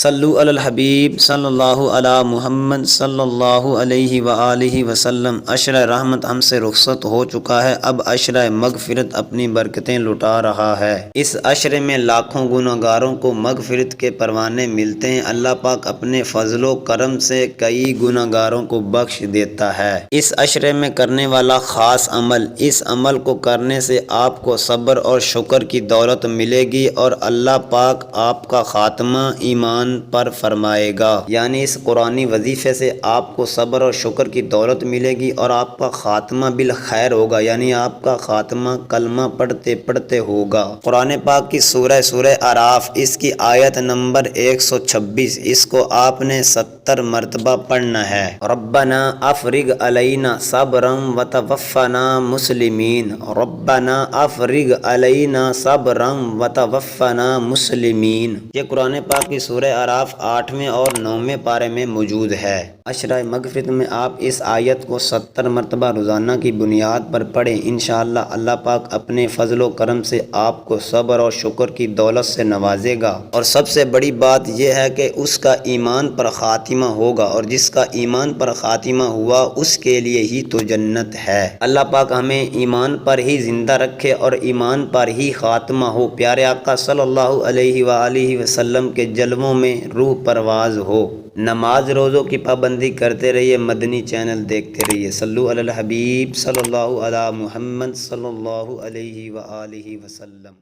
صلو علی الحبیب صلی اللہ علی محمد صلی اللہ علیہ وآلہ وسلم۔ عشرہ رحمت ہم سے رخصت ہو چکا ہے، اب عشرہ مغفرت اپنی برکتیں لٹا رہا ہے۔ اس عشرے میں لاکھوں گنہگاروں کو مغفرت کے پروانے ملتے ہیں۔ اللہ پاک اپنے فضل و کرم سے کئی گنہگاروں کو بخش دیتا ہے۔ اس عشرے میں کرنے والا خاص عمل، اس عمل کو کرنے سے آپ کو صبر اور شکر کی دولت ملے گی اور اللہ پاک آپ کا خاتمہ ایمان پر فرمائے گا، یعنی اس قرآنی وظیفے سے آپ کو صبر اور شکر کی دولت ملے گی اور آپ کا خاتمہ بالخیر ہوگا، یعنی آپ کا خاتمہ کلمہ پڑھتے پڑھتے ہوگا۔ قرآن پاک کی سورہ اعراف، اس کی آیت نمبر 126، اس کو آپ نے 70 مرتبہ پڑھنا ہے۔ ربنا افرغ علینا صبرا وتوفنا مسلمین، ربنا افرغ علینا صبرا وتوفنا مسلمین۔ یہ قرآن پاک کی سورہ اعراف 8ویں اور 9ویں پارے میں موجود ہے۔ عشرہ مغفرت میں آپ اس آیت کو 70 مرتبہ روزانہ کی بنیاد پر پڑھیں، انشاءاللہ اللہ پاک اپنے فضل و کرم سے آپ کو صبر اور شکر کی دولت سے نوازے گا، اور سب سے بڑی بات یہ ہے کہ اس کا ایمان پر خاتمہ ہوگا، اور جس کا ایمان پر خاتمہ ہوا اس کے لیے ہی تو جنت ہے۔ اللہ پاک ہمیں ایمان پر ہی زندہ رکھے اور ایمان پر ہی خاتمہ ہو، پیارے آقا صلی اللہ علیہ وآلہ وسلم کے جلووں میں روح پرواز ہو۔ نماز روزوں کی پابندی کرتے رہیے، مدنی چینل دیکھتے رہیے۔ صلو علی الحبیب صلی اللہ علی محمد صلی اللہ علیہ وآلہ وسلم۔